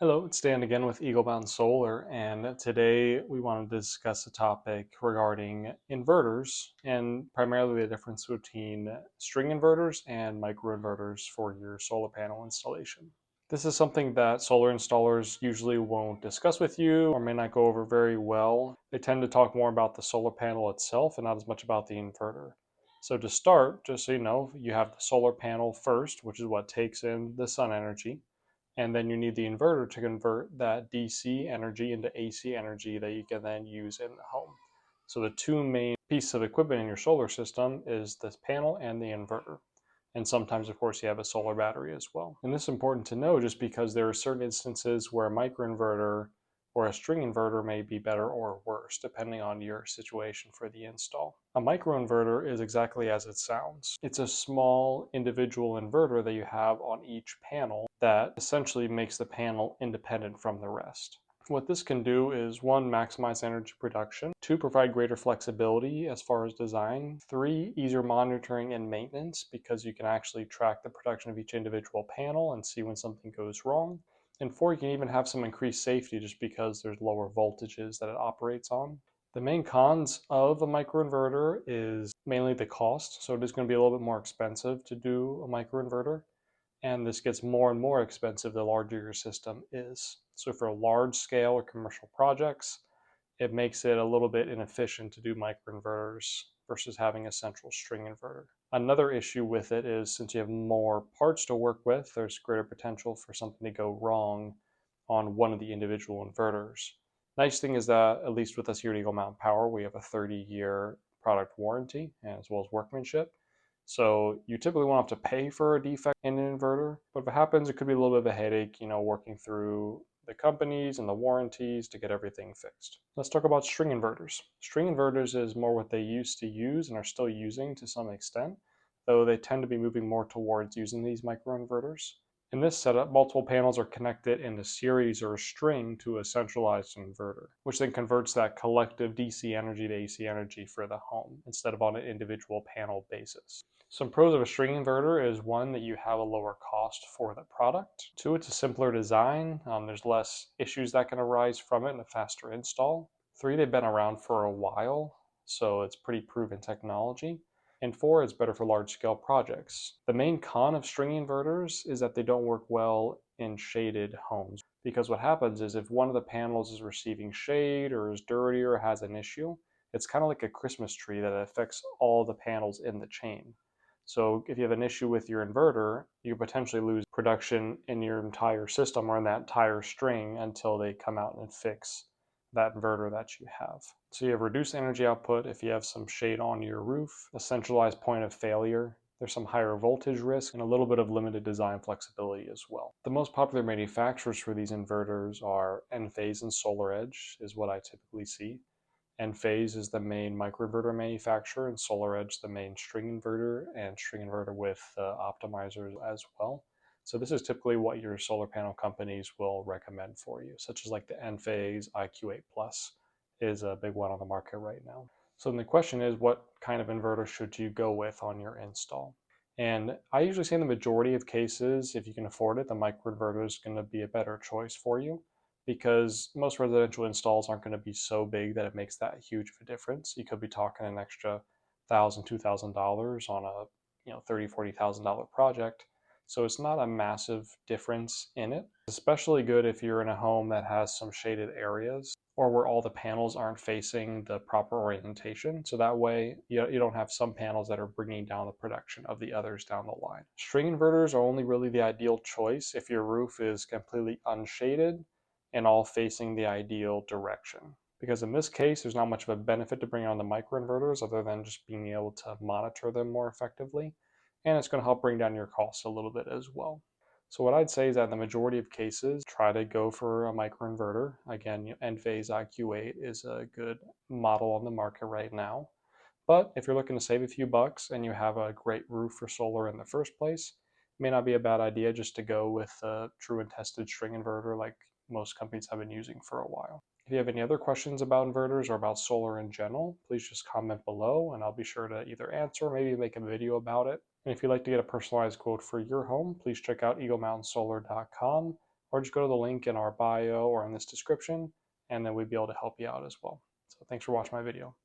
Hello, it's Dan again with Eagle Mountain Solar, and today we wanted to discuss a topic regarding inverters and primarily the difference between string inverters and microinverters for your solar panel installation. This is something that solar installers usually won't discuss with you or may not go over very well. They tend to talk more about the solar panel itself and not as much about the inverter. So to start, just so you know, you have the solar panel first, which is what takes in the sun energy. And then you need the inverter to convert that DC energy into AC energy that you can then use in the home. So the two main pieces of equipment in your solar system is this panel and the inverter. And sometimes, of course, you have a solar battery as well. And this is important to know just because there are certain instances where a microinverter or a string inverter may be better or worse, depending on your situation for the install. A microinverter is exactly as it sounds. It's a small individual inverter that you have on each panel that essentially makes the panel independent from the rest. What this can do is 1, maximize energy production, 2, provide greater flexibility as far as design, 3, easier monitoring and maintenance because you can actually track the production of each individual panel and see when something goes wrong. And 4, you can even have some increased safety just because there's lower voltages that it operates on. The main cons of a microinverter is mainly the cost. So it is going to be a little bit more expensive to do a microinverter. And this gets more and more expensive the larger your system is. So for large scale or commercial projects, it makes it a little bit inefficient to do microinverters versus having a central string inverter. Another issue with it is since you have more parts to work with, there's greater potential for something to go wrong on one of the individual inverters. Nice thing is that, at least with us here at Eagle Mountain Power, we have a 30-year product warranty as well as workmanship. So you typically won't have to pay for a defect in an inverter, but if it happens, it could be a little bit of a headache, working through the companies and the warranties to get everything fixed. Let's talk about string inverters. String inverters is more what they used to use and are still using to some extent, though they tend to be moving more towards using these microinverters. In this setup, multiple panels are connected in a series or a string to a centralized inverter, which then converts that collective DC energy to AC energy for the home instead of on an individual panel basis. Some pros of a string inverter is 1, that you have a lower cost for the product. 2, it's a simpler design. There's less issues that can arise from it and a faster install. 3, they've been around for a while, so it's pretty proven technology. And 4, it's better for large-scale projects. The main con of string inverters is that they don't work well in shaded homes, because what happens is if one of the panels is receiving shade or is dirty or has an issue, it's kind of like a Christmas tree that affects all the panels in the chain. So if you have an issue with your inverter, you potentially lose production in your entire system or in that entire string until they come out and fix that inverter that you have. So you have reduced energy output if you have some shade on your roof, a centralized point of failure, there's some higher voltage risk, and a little bit of limited design flexibility as well. The most popular manufacturers for these inverters are Enphase and SolarEdge is what I typically see. Enphase is the main microinverter manufacturer, and SolarEdge the main string inverter with optimizers as well. So this is typically what your solar panel companies will recommend for you, such as like the Enphase IQ8 Plus is a big one on the market right now. So then the question is, what kind of inverter should you go with on your install? And I usually say in the majority of cases, if you can afford it, the microinverter is going to be a better choice for you, because most residential installs aren't going to be so big that it makes that huge of a difference. You could be talking an extra $1,000, $2,000 on a $30,000, $40,000 project. So it's not a massive difference in it. It's especially good if you're in a home that has some shaded areas or where all the panels aren't facing the proper orientation. So that way you don't have some panels that are bringing down the production of the others down the line. String inverters are only really the ideal choice if your roof is completely unshaded and all facing the ideal direction. Because in this case, there's not much of a benefit to bring on the microinverters other than just being able to monitor them more effectively. And it's going to help bring down your costs a little bit as well. So what I'd say is that in the majority of cases, try to go for a microinverter. Again, Enphase IQ8 is a good model on the market right now. But if you're looking to save a few bucks and you have a great roof for solar in the first place, it may not be a bad idea just to go with a true and tested string inverter like most companies have been using for a while. If you have any other questions about inverters or about solar in general, please just comment below and I'll be sure to either answer or maybe make a video about it. And if you'd like to get a personalized quote for your home, please check out eaglemountainsolar.com or just go to the link in our bio or in this description, and then we'd be able to help you out as well. So thanks for watching my video.